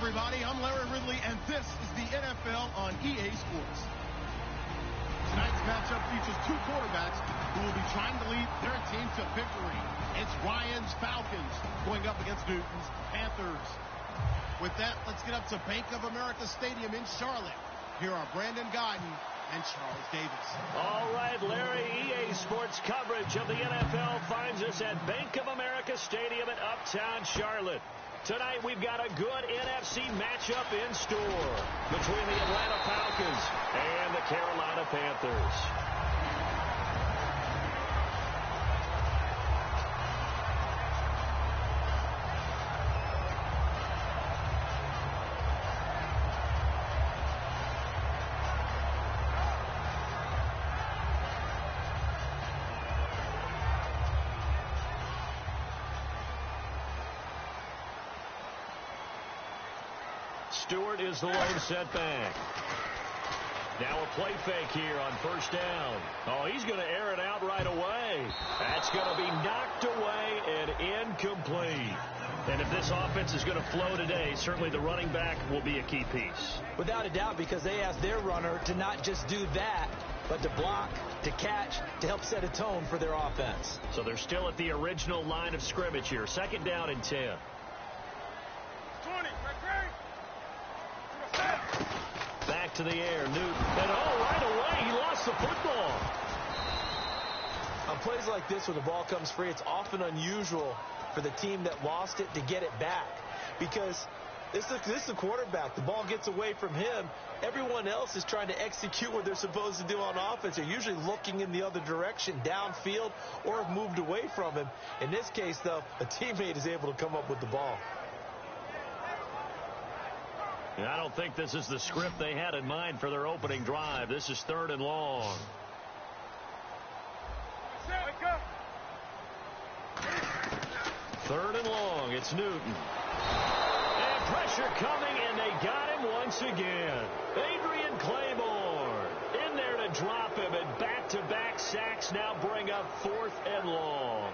everybody. I'm Larry Ridley, and this is the NFL on EA Sports. Tonight's matchup features two quarterbacks who will be trying to lead their team to victory. It's Ryan's Falcons going up against Newton's Panthers. With that, let's get up to Bank of America Stadium in Charlotte. Here are Brandon Guyton and Charles Davis. All right, Larry, EA Sports coverage of the NFL finds us at Bank of America Stadium in Uptown Charlotte. Tonight, we've got a good NFC matchup in store between the Atlanta Falcons and the Carolina Panthers. Stewart is the lone setback. Now a play fake here on first down. Oh, he's going to air it out right away. That's going to be knocked away and incomplete. And if this offense is going to flow today, certainly the running back will be a key piece. Without a doubt, because they asked their runner to not just do that, but to block, to catch, to help set a tone for their offense. So they're still at the original line of scrimmage here. Second down and 10. 20, back to the air, Newton. And right away, he lost the football. On plays like this where the ball comes free, it's often unusual for the team that lost it to get it back. Because this is a quarterback. The ball gets away from him. Everyone else is trying to execute what they're supposed to do on offense. They're usually looking in the other direction, downfield, or have moved away from him. In this case, though, a teammate is able to come up with the ball. I don't think this is the script they had in mind for their opening drive. This is third and long. Third and long. It's Newton. And pressure coming, and they got him once again. Adrian Claiborne in there to drop him, and back-to-back sacks now bring up fourth and long.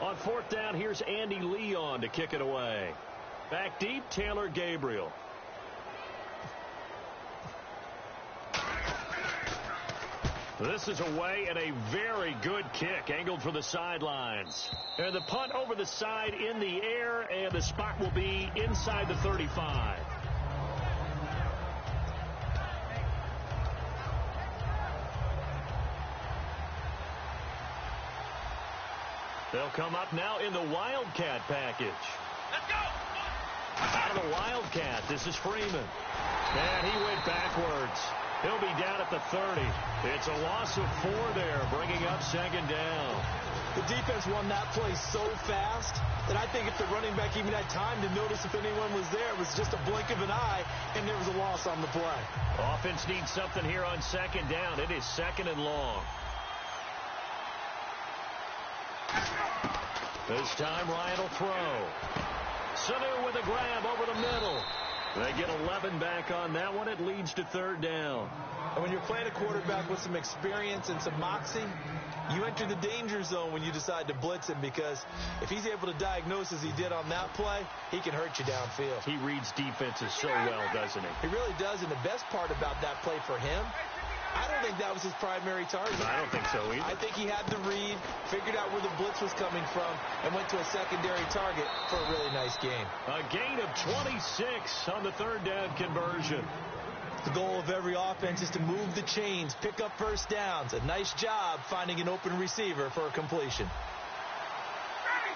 On fourth down, here's Andy Leon to kick it away. Back deep, Taylor Gabriel. This is away and a very good kick, angled for the sidelines. And the punt over the side in the air, and the spot will be inside the 35. They'll come up now in the Wildcat package. Let's go! Out of the Wildcat, this is Freeman. And he went backwards. He'll be down at the 30. It's a loss of 4 there, bringing up second down. The defense won that play so fast that I think if the running back even had time to notice if anyone was there, it was just a blink of an eye, and there was a loss on the play. Offense needs something here on second down. It is second and long. This time Ryan will throw. Sanu with a grab over the middle. They get 11 back on that one. It leads to third down. And when you're playing a quarterback with some experience and some moxie, you enter the danger zone when you decide to blitz him, because if he's able to diagnose as he did on that play, he can hurt you downfield. He reads defenses so well, doesn't he? He really does, and the best part about that play for him, I don't think that was his primary target. I don't think so either. I think he had the read, figured out where the blitz was coming from, and went to a secondary target for a really nice game. A gain of 26 on the third down conversion. The goal of every offense is to move the chains, pick up first downs. A nice job finding an open receiver for a completion.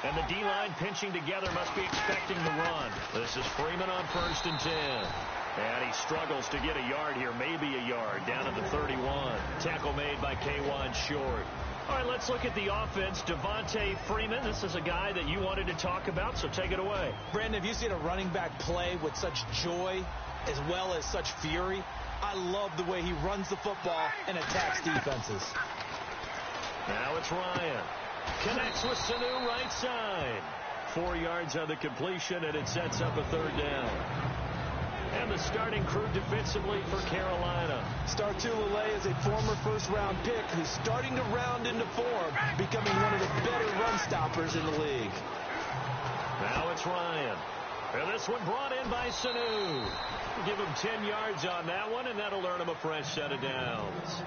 And the D-line pinching together must be expecting the run. This is Freeman on first and 10. And he struggles to get a yard here, maybe a yard, down at the 31. Tackle made by K'Wan Short. All right, let's look at the offense. Devontae Freeman, this is a guy that you wanted to talk about, so take it away. Brandon, have you seen a running back play with such joy as well as such fury? I love the way he runs the football and attacks defenses. Now it's Ryan. Connects with Sanu right side. 4 yards on the completion, and it sets up a third down. And the starting crew defensively for Carolina. Startulele is a former first-round pick who's starting to round into form, becoming one of the better run stoppers in the league. Now it's Ryan. And this one brought in by Sanu. Give him 10 yards on that one, and that'll earn him a fresh set of downs.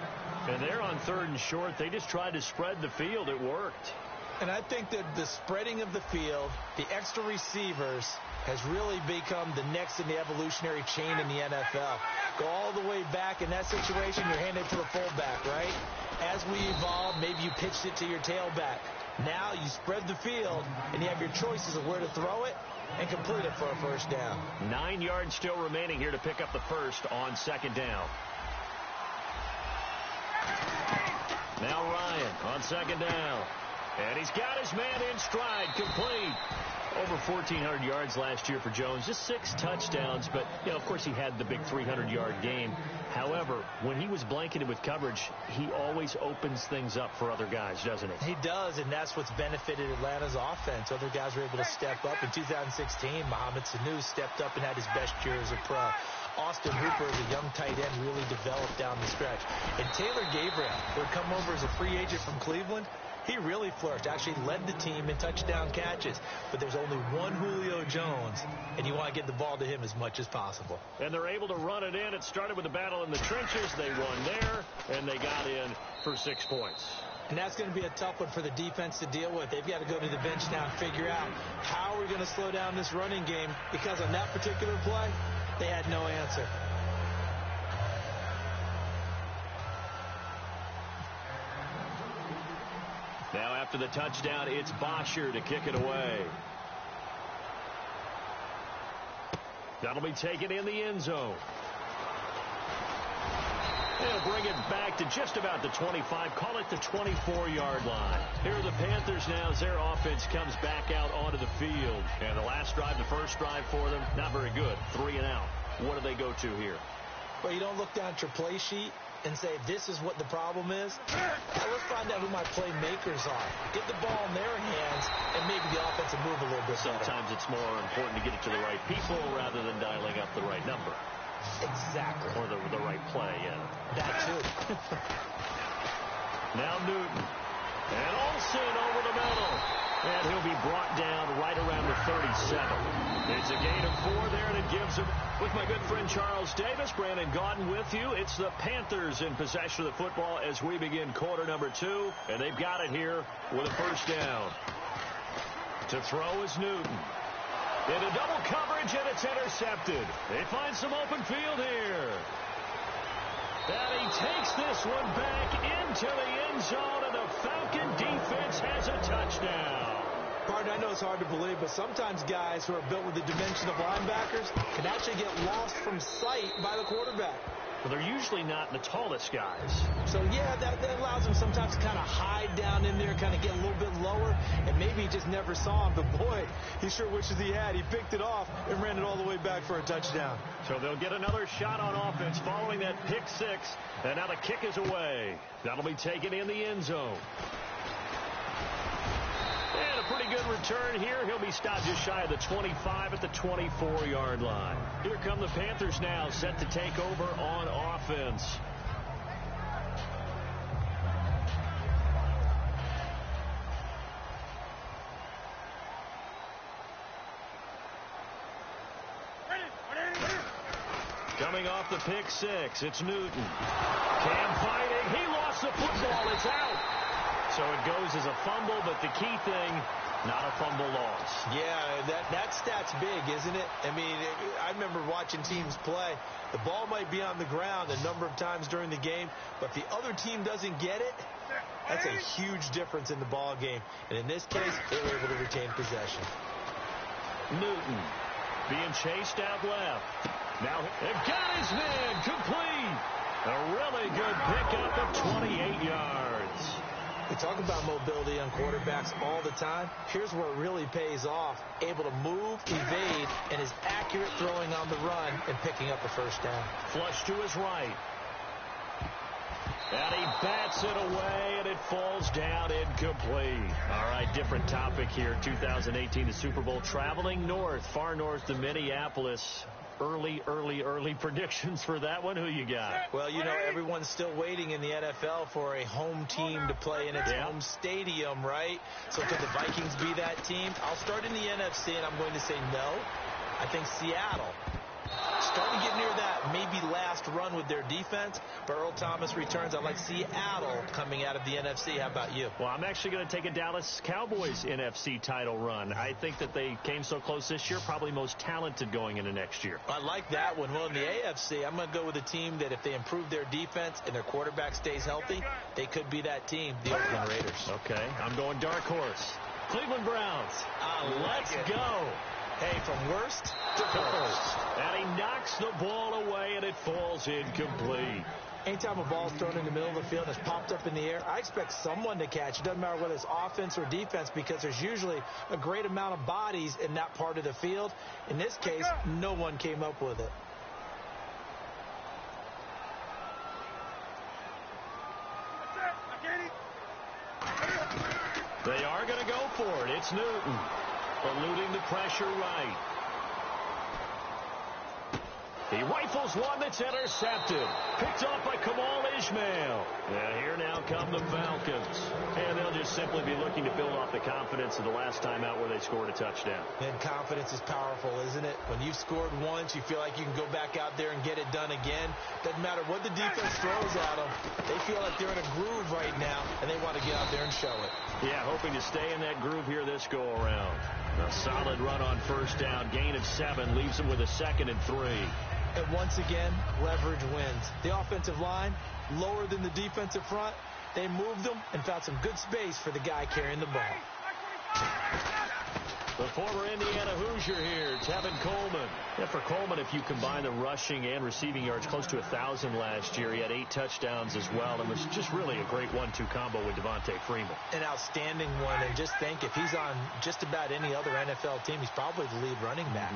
And they're on 3rd and short. They just tried to spread the field. It worked. And I think that the spreading of the field, the extra receivers, has really become the next in the evolutionary chain in the NFL. Go all the way back in that situation, you're handed to the fullback, right? As we evolve, maybe you pitched it to your tailback. Now you spread the field, and you have your choices of where to throw it and complete it for a first down. 9 yards still remaining here to pick up the first on 2nd down. Now Ryan on 2nd down. And he's got his man in stride, complete. Over 1,400 yards last year for Jones. Just 6 touchdowns, but, you know, of course he had the big 300-yard game. However, when he was blanketed with coverage, he always opens things up for other guys, doesn't he? He does, and that's what's benefited Atlanta's offense. Other guys were able to step up. In 2016, Mohamed Sanu stepped up and had his best year as a pro. Austin Hooper, as a young tight end, really developed down the stretch. And Taylor Gabriel, who had come over as a free agent from Cleveland, he really flourished, actually led the team in touchdown catches. But there's only one Julio Jones, and you want to get the ball to him as much as possible. And they're able to run it in. It started with a battle in the trenches. They won there, and they got in for 6 points. And that's going to be a tough one for the defense to deal with. They've got to go to the bench now and figure out how we're going to slow down this running game, because on that particular play, they had no answer. Now after the touchdown, it's Bosher to kick it away. That'll be taken in the end zone. They'll bring it back to just about the 25, call it the 24-yard line. Here are the Panthers now as their offense comes back out onto the field. And the last drive, the first drive for them, not very good. 3 and out. What do they go to here? Well, you don't look down at your play sheet and say, this is what the problem is. Now, let's find out who my playmakers are. Get the ball in their hands, and maybe the offense will move a little bit better. Sometimes it's more important to get it to the right people rather than dialing up the right number. Exactly. Or the right play, yeah. That too. Now Newton. And Olsen over the middle. And he'll be brought down right around the 37. It's a gain of 4 there, and it gives him, with my good friend Charles Davis, Brandon Gaudin with you. It's the Panthers in possession of the football as we begin quarter number 2. And they've got it here with a first down. To throw is Newton. Into double coverage, and it's intercepted. They find some open field here. And he takes this one back into the end zone, and the Falcon defense has a touchdown. Pardon, I know it's hard to believe, but sometimes guys who are built with the dimension of linebackers can actually get lost from sight by the quarterback. Well, they're usually not the tallest guys. So, yeah, that allows them sometimes to kind of hide down in there, kind of get a little bit lower, and maybe he just never saw him. But, boy, he sure wishes he had. He picked it off and ran it all the way back for a touchdown. So they'll get another shot on offense following that pick 6, and now the kick is away. That'll be taken in the end zone. And a pretty good return here. He'll be stopped just shy of the 25 at the 24-yard line. Here come the Panthers now, set to take over on offense. Coming off the pick 6, it's Newton. Cam fighting. He lost the football. It's out. So it goes as a fumble, but the key thing, not a fumble loss. Yeah, that stat's big, isn't it? I mean, I remember watching teams play. The ball might be on the ground a number of times during the game, but if the other team doesn't get it, that's a huge difference in the ball game. And in this case, they were able to retain possession. Newton being chased out left. Now they've got his man complete. A really good pickup of 28 yards. We talk about mobility on quarterbacks all the time. Here's where it really pays off. Able to move, evade, and is accurate throwing on the run and picking up a first down. Flush to his right. And he bats it away, and it falls down incomplete. All right, different topic here. 2018, the Super Bowl, traveling north, far north to Minneapolis. Early predictions for that one. Who you got? Well, you know, everyone's still waiting in the NFL for a home team to play in its home stadium, right? So could the Vikings be that team? I'll start in the NFC, and I'm going to say no. I think Seattle. Starting to get near that maybe last run with their defense. But Earl Thomas returns. I like Seattle coming out of the NFC. How about you? Well, I'm actually going to take a Dallas Cowboys NFC title run. I think that they came so close this year, probably most talented going into next year. I like that one. Well, in the AFC, I'm going to go with a team that if they improve their defense and their quarterback stays healthy, they could be that team, the Oakland Raiders. Okay, I'm going dark horse. Cleveland Browns. Let's go. Hey, from worst to first. And he knocks the ball away, and it falls incomplete. Anytime a ball's thrown in the middle of the field and it's popped up in the air, I expect someone to catch. It doesn't matter whether it's offense or defense because there's usually a great amount of bodies in that part of the field. In this case, no one came up with it. They are going to go for it. It's Newton. Eluding the pressure right. He rifles one that's intercepted. Picked off by Kamal Ishmael. And here now come the Falcons. And they'll just simply be looking to build off the confidence of the last time out where they scored a touchdown. And confidence is powerful, isn't it? When you've scored once, you feel like you can go back out there and get it done again. Doesn't matter what the defense throws at them. They feel like they're in a groove right now, and they want to get out there and show it. Yeah, hoping to stay in that groove here this go-around. A solid run on first down. Gain of 7 leaves them with a 2nd and 3. And once again, leverage wins. The offensive line, lower than the defensive front. They moved them and found some good space for the guy carrying the ball. The former Indiana Hoosier here, Tevin Coleman. Yeah, for Coleman, if you combine the rushing and receiving yards, close to 1,000 last year. He had 8 touchdowns as well, and was just really a great 1-2 combo with Devontae Freeman. An outstanding one, and just think, if he's on just about any other NFL team, he's probably the lead running back.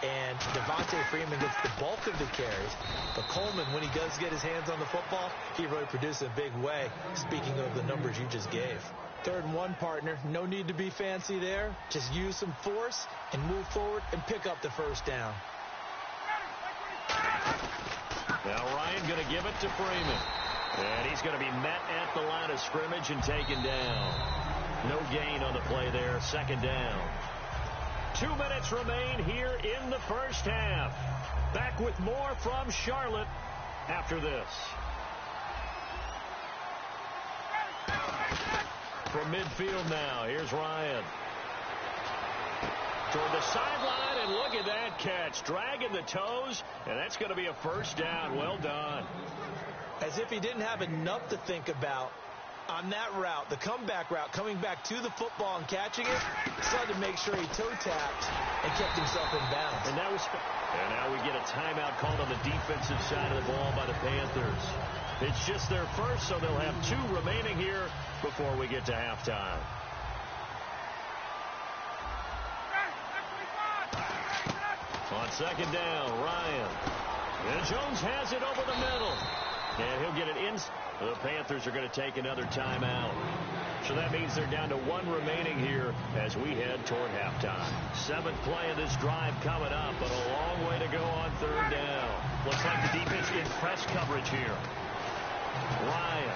And Devontae Freeman gets the bulk of the carries. But Coleman, when he does get his hands on the football, he really produces in a big way, speaking of the numbers you just gave. 3rd and 1, partner. No need to be fancy there. Just use some force and move forward and pick up the first down. Now Ryan going to give it to Freeman. And he's going to be met at the line of scrimmage and taken down. No gain on the play there. 2nd down. 2 minutes remain here in the first half. Back with more from Charlotte after this. From midfield now, here's Ryan. Toward the sideline, and look at that catch. Dragging the toes, and that's going to be a first down. Well done. As if he didn't have enough to think about on that route, the comeback route, coming back to the football and catching it, decided to make sure he toe-tapped and kept himself in bounds. And now we get a timeout called on the defensive side of the ball by the Panthers. It's just their first, so they'll have 2 remaining here before we get to halftime. On 2nd down, Ryan. And Jones has it over the middle. And he'll get it in. The Panthers are going to take another timeout. So that means they're down to 1 remaining here as we head toward halftime. 7th play of this drive coming up, but a long way to go on 3rd down. Looks like the defense in press coverage here. Ryan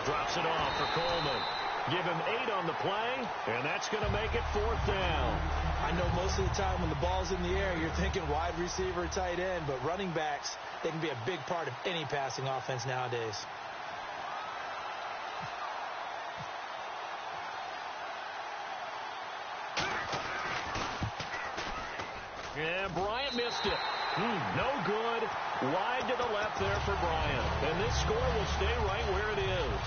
drops it off for Coleman. Give him 8 on the play, and that's going to make it 4th down. I know most of the time when the ball's in the air, you're thinking wide receiver, tight end, but running backs, they can be a big part of any passing offense nowadays. And Bryant missed it. No good. Wide to the left there for Bryant. And this score will stay right where it is.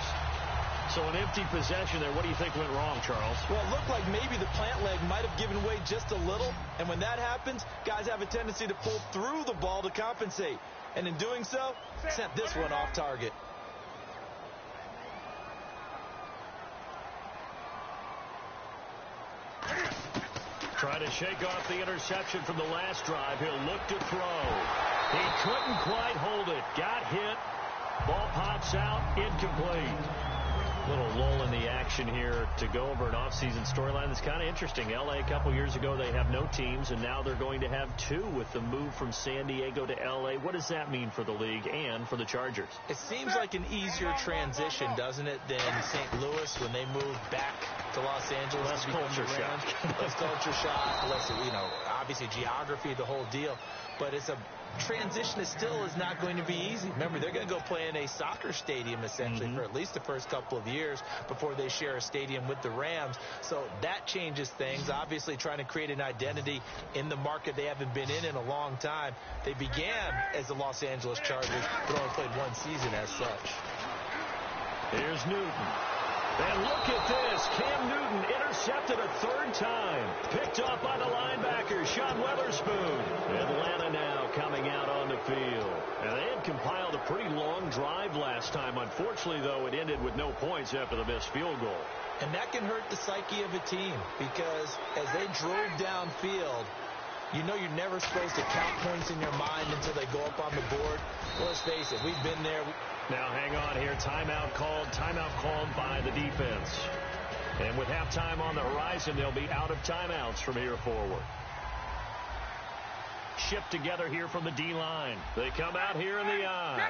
So an empty possession there. What do you think went wrong, Charles? Well, it looked like maybe the plant leg might have given way just a little. And when that happens, guys have a tendency to pull through the ball to compensate. And in doing so, sent this one off target. Try to shake off the interception from the last drive. He'll look to throw. He couldn't quite hold it. Got hit. Ball pops out, incomplete. Little lull in the action here to go over an offseason storyline that's kind of interesting. L.A. a couple years ago, they have no teams, and now they're going to have two with the move from San Diego to L.A. What does that mean for the league and for the Chargers? It seems like an easier transition, doesn't it, than St. Louis when they moved back to Los Angeles. Less culture shock. Less culture shock, less, obviously geography, the whole deal. But it's a transition that still is not going to be easy. Remember, they're going to go play in a soccer stadium, essentially, for at least the first couple of years before they share a stadium with the Rams. So that changes things. Obviously, trying to create an identity in the market they haven't been in a long time. They began as the Los Angeles Chargers, but only played one season as such. Here's Newton. And look at this. Cam Newton intercepted a third time. Picked off by the linebacker, Sean Weatherspoon. Atlanta now coming out on the field. And they had compiled a pretty long drive last time. Unfortunately, though, it ended with no points after the missed field goal. And that can hurt the psyche of a team because as they drove downfield, you know you're never supposed to count points in your mind until they go up on the board. Well, let's face it, we've been there. Now hang on here. Timeout called by the defense. And with halftime on the horizon, they'll be out of timeouts from here forward. Shipped together here from the D-line. They come out here in the eye.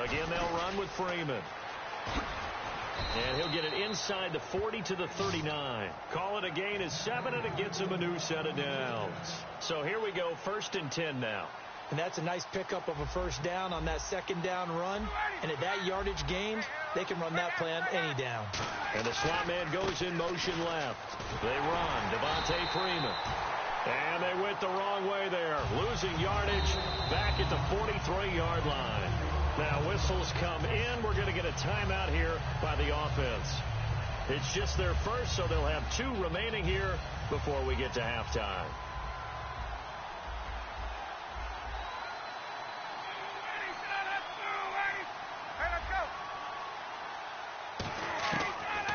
Again, they'll run with Freeman. And he'll get it inside the 40 to the 39. Call it a gain of 7, and it gets him a new set of downs. So here we go, 1st and 10 now. And that's a nice pickup of a first down on that second down run. And at that yardage gain, they can run that play on any down. And the slot man goes in motion left. They run. Devontae Freeman. And they went the wrong way there. Losing yardage back at the 43-yard line. Now whistles come in. We're going to get a timeout here by the offense. It's just their first, so they'll have 2 remaining here before we get to halftime.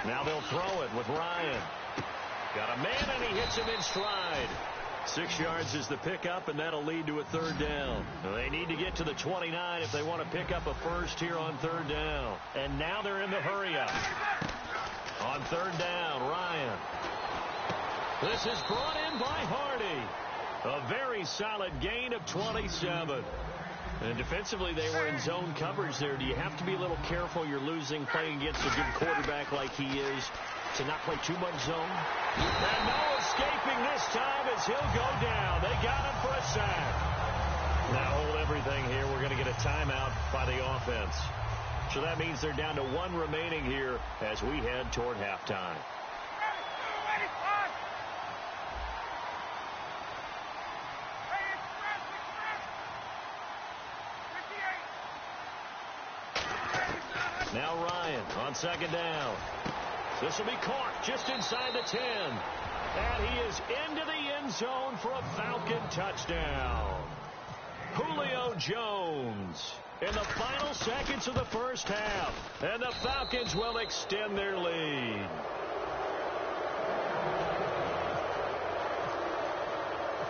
Now they'll throw it with Ryan. Got a man, and he hits him in stride. 6 yards is the pickup, and that'll lead to a 3rd down. They need to get to the 29 if they want to pick up a first here on 3rd down. And now they're in the hurry-up. On 3rd down, Ryan. This is brought in by Hardy. A very solid gain of 27. And defensively, they were in zone coverage there. Do you have to be a little careful? You're losing, playing against a good quarterback like he is, to not play too much zone? And no escaping this time as he'll go down. They got him for a sack. Now hold everything here. We're going to get a timeout by the offense. So that means they're down to 1 remaining here as we head toward halftime. Now Ryan on 2nd down. This will be caught just inside the 10. And he is into the end zone for a Falcon touchdown. Julio Jones in the final seconds of the first half. And the Falcons will extend their lead.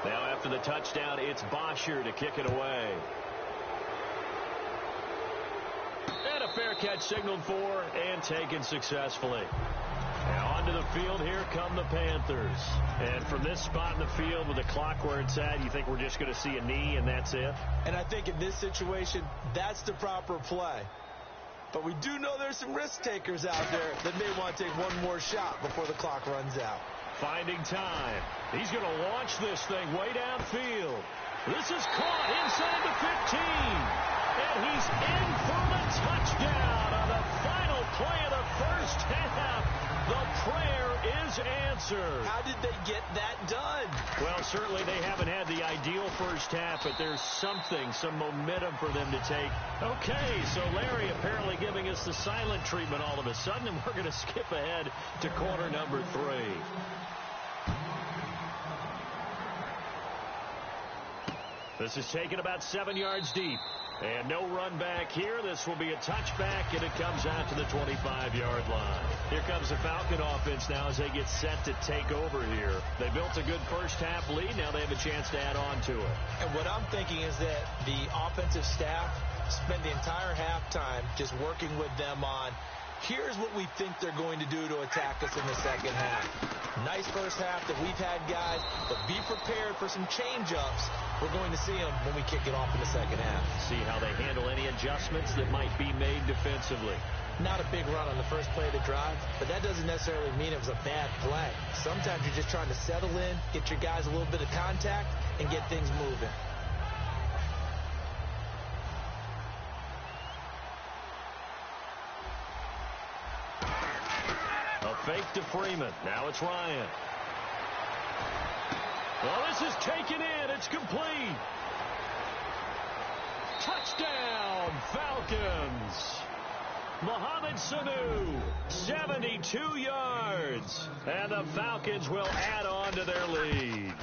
Now after the touchdown, it's Bosher to kick it away. And a fair catch signaled for and taken successfully. Now onto the field, here come the Panthers. And from this spot in the field with the clock where it's at, you think we're just going to see a knee and that's it? And I think in this situation, that's the proper play. But we do know there's some risk takers out there that may want to take one more shot before the clock runs out. Finding time. He's going to launch this thing way downfield. This is caught inside the 15. And he's in for the touchdown on the final play of the first half. The prayer is answered. How did they get that done? Well, certainly they haven't had the ideal first half, but there's something, some momentum for them to take. Okay, so Larry apparently giving us the silent treatment all of a sudden, and we're going to skip ahead to quarter number 3. This is taken about 7 yards deep. And no run back here. This will be a touchback, and it comes out to the 25-yard line. Here comes the Falcon offense now as they get set to take over here. They built a good first-half lead. Now they have a chance to add on to it. And what I'm thinking is that the offensive staff spent the entire halftime just working with them on, here's what we think they're going to do to attack us in the second half. Nice first half that we've had, guys, but be prepared for some change-ups. We're going to see them when we kick it off in the second half. See how they handle any adjustments that might be made defensively. Not a big run on the first play of the drive, but that doesn't necessarily mean it was a bad play. Sometimes you're just trying to settle in, get your guys a little bit of contact, and get things moving. Fake to Freeman. Now it's Ryan. Well, this is taken in. It's complete. Touchdown, Falcons. Mohamed Sanu, 72 yards. And the Falcons will add on to their lead.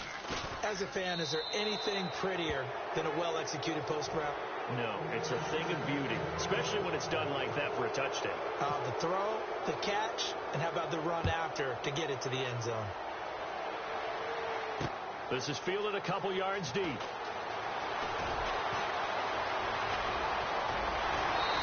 As a fan, is there anything prettier than a well-executed post route? No, it's a thing of beauty, especially when it's done like that for a touchdown. The throw, the catch, and how about the run after to get it to the end zone? This is fielded a couple yards deep.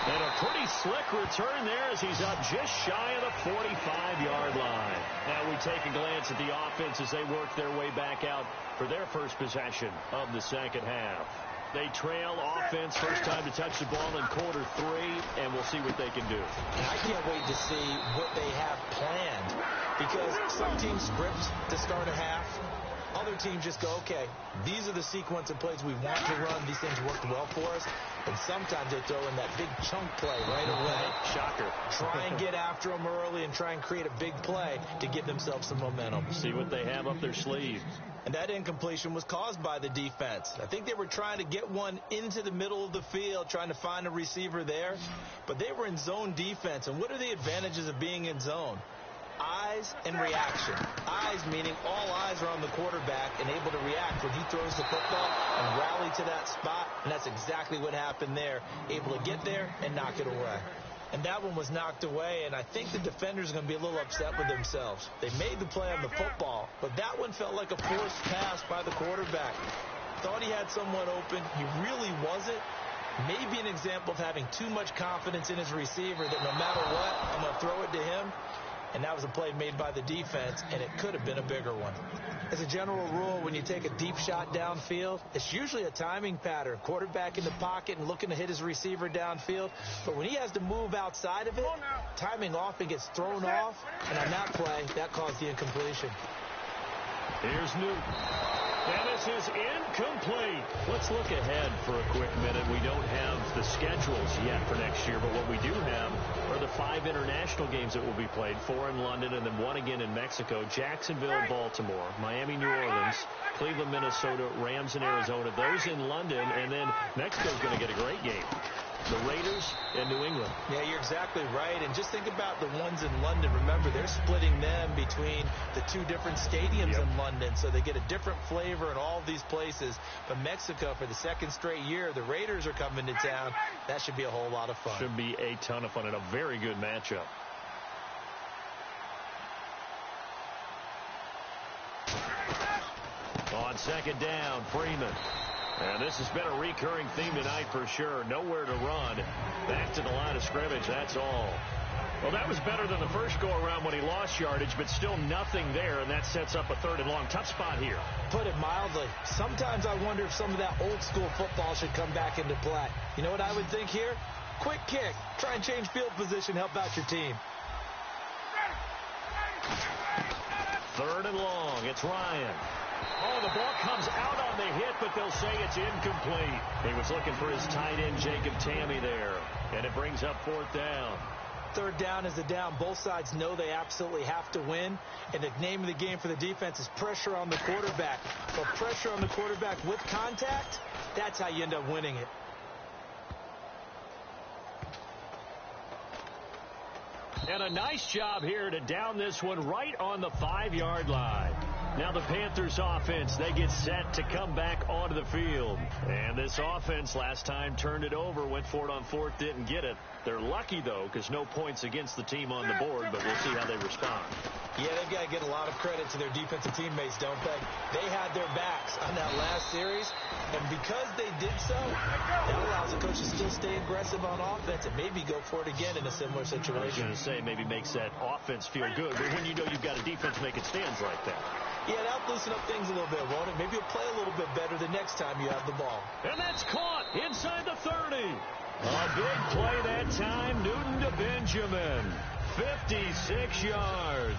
And a pretty slick return there as he's up just shy of the 45-yard line. Now we take a glance at the offense as they work their way back out for their first possession of the second half. They trail offense, first time to touch the ball in quarter 3, and we'll see what they can do. And I can't wait to see what they have planned, because some teams script to start a half. Other teams just go, okay, these are the sequence of plays we want to run. These things worked well for us. And sometimes they throw in that big chunk play right away. Shocker. Try and get after them early and try and create a big play to give themselves some momentum. See what they have up their sleeve. And that incompletion was caused by the defense. I think they were trying to get one into the middle of the field, trying to find a receiver there. But they were in zone defense. And what are the advantages of being in zone? Eyes and reaction. Eyes meaning all eyes are on the quarterback and able to react when he throws the football and rally to that spot. And that's exactly what happened there. Able to get there and knock it away. And that one was knocked away, and I think the defenders are going to be a little upset with themselves. They made the play on the football, but that one felt like a forced pass by the quarterback. Thought he had someone open. He really wasn't. Maybe an example of having too much confidence in his receiver that no matter what, I'm going to throw it to him. And that was a play made by the defense, and it could have been a bigger one. As a general rule, when you take a deep shot downfield, it's usually a timing pattern. Quarterback in the pocket and looking to hit his receiver downfield. But when he has to move outside of it, timing off and gets thrown off. And on that play, that caused the incompletion. Here's Newton. And this is incomplete. Let's look ahead for a quick minute. We don't have the schedules yet for next year, but what we do have are the 5 international games that will be played, 4 in London and then 1 again in Mexico, Jacksonville, Baltimore, Miami, New Orleans, Cleveland, Minnesota, Rams in Arizona, those in London, and then Mexico's going to get a great game. The Raiders and New England. Yeah, you're exactly right. And just think about the ones in London. Remember, they're splitting them between the 2 different stadiums in London, so they get a different flavor in all of these places. But Mexico, for the 2nd straight year, the Raiders are coming to town. That should be a whole lot of fun. Should be a ton of fun and a very good matchup. On 2nd down, Freeman. And this has been a recurring theme tonight for sure. Nowhere to run. Back to the line of scrimmage, that's all. Well, that was better than the first go-around when he lost yardage, but still nothing there, and that sets up a 3rd and long. Tough spot here. Put it mildly. Sometimes I wonder if some of that old-school football should come back into play. You know what I would think here? Quick kick. Try and change field position, help out your team. 3rd and long. It's Ryan. Oh, the ball comes out on the hit, but they'll say it's incomplete. He was looking for his tight end, Jacob Tammy, there. And it brings up 4th down. 3rd down is the down. Both sides know they absolutely have to win. And the name of the game for the defense is pressure on the quarterback. But pressure on the quarterback with contact, that's how you end up winning it. And a nice job here to down this one right on the 5-yard line. Now the Panthers offense, they get set to come back onto the field. And this offense last time turned it over, went for it on fourth, didn't get it. They're lucky, though, because no points against the team on the board, but we'll see how they respond. Yeah, they've got to get a lot of credit to their defensive teammates, don't they? They had their backs on that last series, and because they did so, that allows the coach to still stay aggressive on offense and maybe go for it again in a similar situation. I was going to say, maybe makes that offense feel good, but when you know you've got a defense making stands like that. Yeah, that'll loosen up things a little bit, won't it? Maybe you'll play a little bit better the next time you have the ball. And that's caught inside the 30. A big play that time, Newton to Benjamin. 56 yards.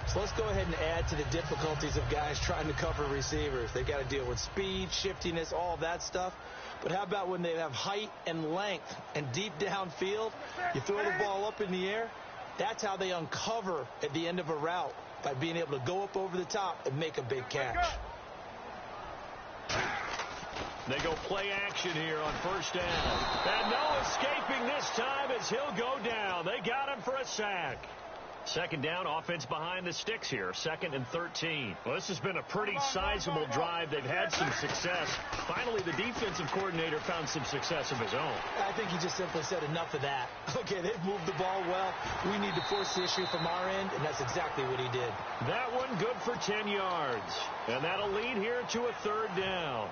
So let's go ahead and add to the difficulties of guys trying to cover receivers. They got to deal with speed, shiftiness, all that stuff. But how about when they have height and length and deep downfield? You throw the ball up in the air. That's how they uncover at the end of a route, by being able to go up over the top and make a big catch. They go play action here on first down. And no escaping this time as he'll go down. They got him for a sack. Second down, offense behind the sticks here. 2nd and 13. Well, this has been a pretty sizable drive. They've had some success. Finally, the defensive coordinator found some success of his own. I think he just simply said enough of that. Okay, they've moved the ball well. We need to force the issue from our end, and that's exactly what he did. That one good for 10 yards. And that'll lead here to a 3rd down.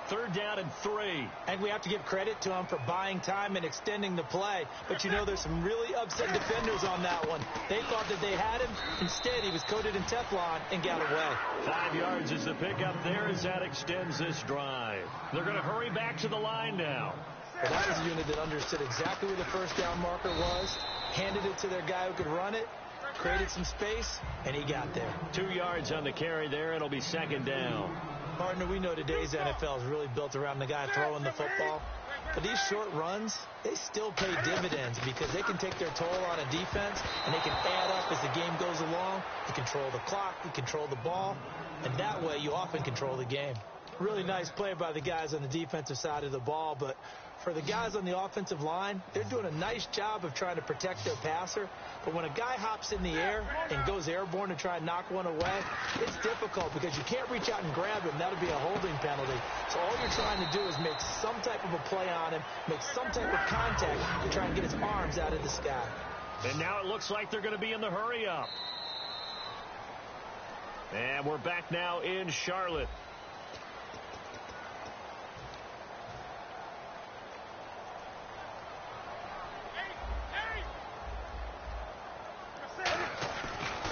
3rd down and 3. And we have to give credit to him for buying time and extending the play. But, you know, there's some really upset defenders on that one. They thought that they had him. Instead, he was coated in Teflon and got away. 5 yards is the pickup there as that extends this drive. They're going to hurry back to the line now. Well, that was a unit that understood exactly where the first down marker was, handed it to their guy who could run it, created some space, and he got there. 2 yards on the carry there. It'll be 2nd down. Partner, we know today's NFL is really built around the guy throwing the football. But these short runs, they still pay dividends because they can take their toll on a defense, and they can add up as the game goes along. You control the clock, you control the ball, and that way you often control the game. Really nice play by the guys on the defensive side of the ball, but for the guys on the offensive line, they're doing a nice job of trying to protect their passer. But when a guy hops in the air and goes airborne to try and knock one away, it's difficult because you can't reach out and grab him. That'll be a holding penalty. So all you're trying to do is make some type of a play on him, make some type of contact to try and get his arms out of the sky. And now it looks like they're going to be in the hurry-up. And we're back now in Charlotte.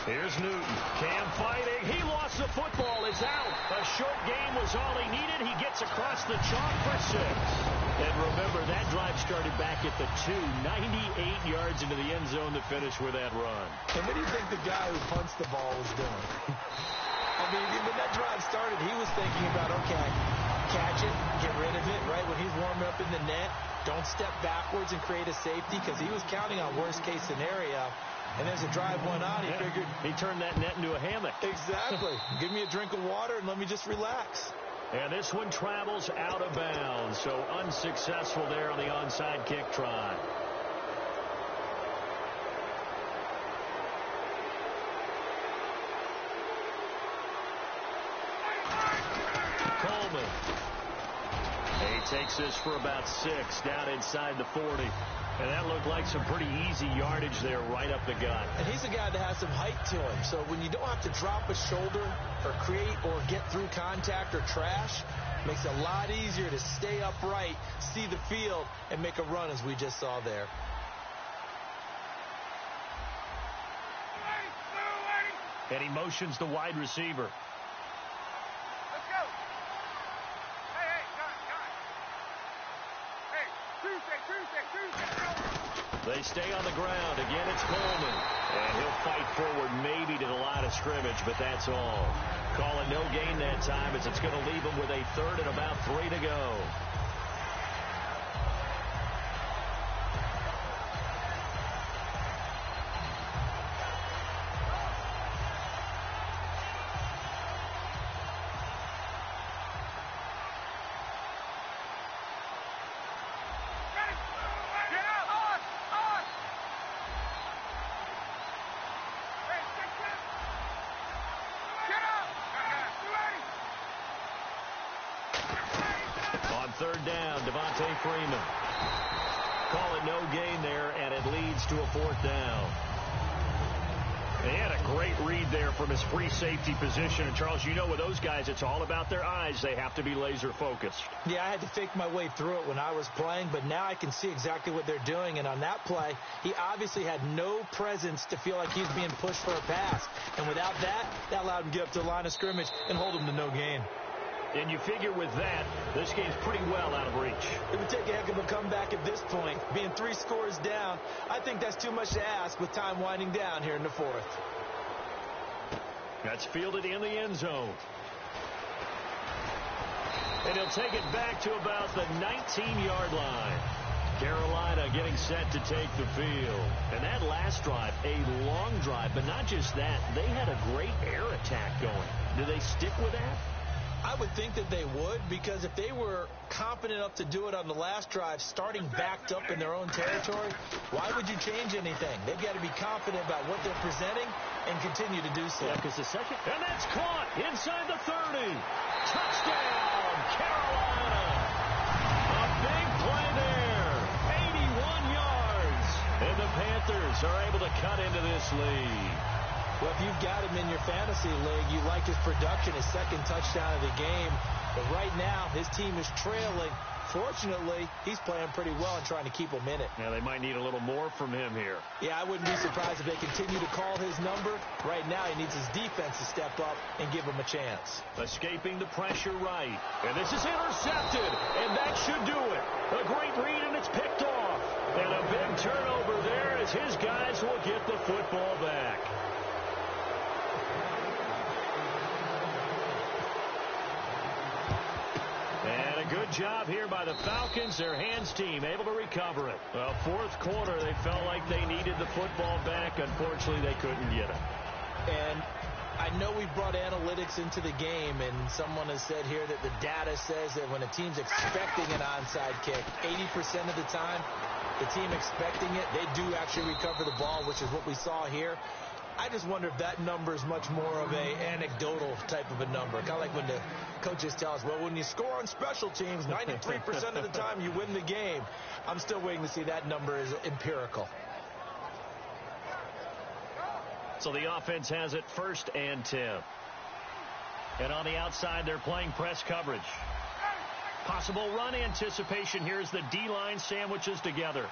Here's Newton. Cam fighting. He lost the football. It's out. A short game was all he needed. He gets across the chalk for 6. And remember, that drive started back at the 2. 98 yards into the end zone to finish with that run. And what do you think the guy who punts the ball was doing? I mean, when that drive started, he was thinking about, okay, catch it, get rid of it, right? When he's warming up in the net, don't step backwards and create a safety because he was counting on worst-case scenario. And as the drive went on, he figured... He turned that net into a hammock. Exactly. Give me a drink of water and let me just relax. And this one travels out of bounds, so unsuccessful there on the onside kick try. Coleman. He takes this for about 6 down inside the 40. And that looked like some pretty easy yardage there right up the gut. And he's a guy that has some height to him. So when you don't have to drop a shoulder or create or get through contact or trash, it makes it a lot easier to stay upright, see the field, and make a run as we just saw there. And he motions the wide receiver. Let's go. Hey, guys. Hey, Tuesday. They stay on the ground. Again, it's Coleman. And he'll fight forward maybe to the line of scrimmage, but that's all. Call it no gain that time as it's going to leave him with a 3rd and about 3 to go. third down, Devontae Freeman. Call it no gain there, and it leads to a fourth down. They had a great read there from his free safety position. And, Charles, you know with those guys, it's all about their eyes. They have to be laser-focused. Yeah, I had to fake my way through it when I was playing, but now I can see exactly what they're doing. And on that play, he obviously had no presence to feel like he was being pushed for a pass. And without that, that allowed him to get up to the line of scrimmage and hold him to no gain. And you figure with that, this game's pretty well out of reach. It would take a heck of a comeback at this point. Being 3 scores down, I think that's too much to ask with time winding down here in the fourth. That's fielded in the end zone. And he'll take it back to about the 19-yard line. Carolina getting set to take the field. And that last drive, a long drive, but not just that. They had a great air attack going. Do they stick with that? I would think that they would, because if they were confident enough to do it on the last drive, starting backed up in their own territory, why would you change anything? They've got to be confident about what they're presenting and continue to do so. Yeah, because the second, and that's caught inside the 30. Touchdown, Carolina. A big play there, 81 yards. And the Panthers are able to cut into this lead. Well, if you've got him in your fantasy league, you like his production, his second touchdown of the game. But right now, his team is trailing. Fortunately, he's playing pretty well and trying to keep him in it. Yeah, they might need a little more from him here. Yeah, I wouldn't be surprised if they continue to call his number. Right now, he needs his defense to step up and give him a chance. Escaping the pressure right. And this is intercepted. And that should do it. A great read, and it's picked off. And a big turnover there as his guys will get the football back. And a good job here by the Falcons. Their hands team able to recover it. Well, fourth quarter, they felt like they needed the football back. Unfortunately, they couldn't get it. And I know we've brought analytics into the game, and someone has said here that the data says that when a team's expecting an onside kick, 80% of the time, the team expecting it, they do actually recover the ball, which is what we saw here. I just wonder if that number is much more of a anecdotal type of a number. Kind of like when the coaches tell us, well, when you score on special teams, 93% of the time you win the game. I'm still waiting to see that number is empirical. So the offense has it 1st and 10. And on the outside, they're playing press coverage. Possible run anticipation here as the D-line sandwiches together.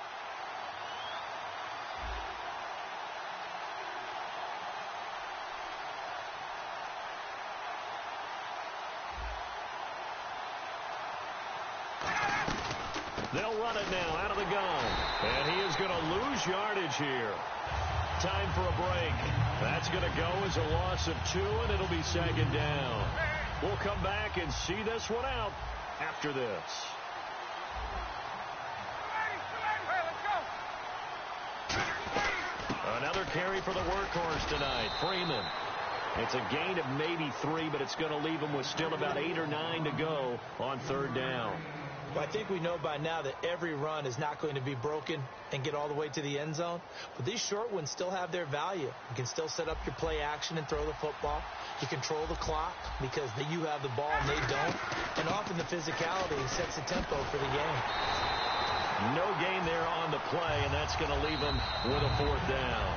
They'll run it now out of the gun. And he is going to lose yardage here. Time for a break. That's going to go as a loss of 2, and it'll be 2nd down. We'll come back and see this one out after this. Another carry for the workhorse tonight, Freeman. It's a gain of maybe 3, but it's going to leave him with still about 8 or 9 to go on 3rd down. Well, I think we know by now that every run is not going to be broken and get all the way to the end zone. But these short ones still have their value. You can still set up your play action and throw the football. You control the clock because you have the ball and they don't. And often the physicality sets the tempo for the game. No gain there on the play, and that's going to leave them with a 4th down.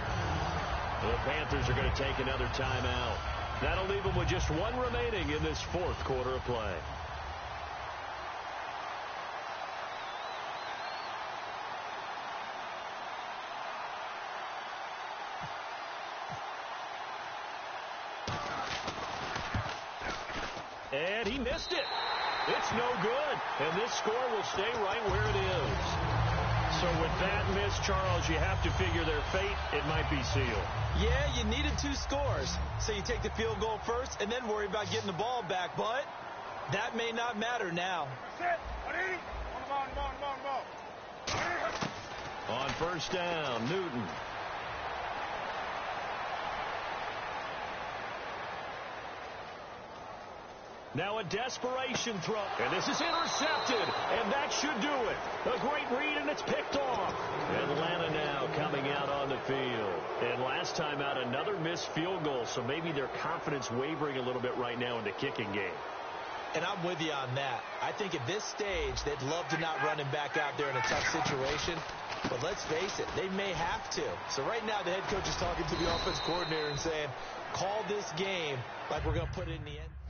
The Panthers are going to take another timeout. That'll leave them with just 1 remaining in this 4th quarter of play. And he missed it. It's no good. And this score will stay right where it is. So with that miss, Charles, you have to figure their fate. It might be sealed. Yeah, you needed 2 scores. So you take the field goal first and then worry about getting the ball back. But that may not matter now. On 1st down, Newton. Now a desperation throw. And this is intercepted. And that should do it. A great read, and it's picked off. Atlanta now coming out on the field. And last time out, another missed field goal. So maybe their confidence wavering a little bit right now in the kicking game. And I'm with you on that. I think at this stage, they'd love to not run him back out there in a tough situation. But let's face it, they may have to. So right now, the head coach is talking to the offense coordinator and saying, call this game like we're going to put it in the end.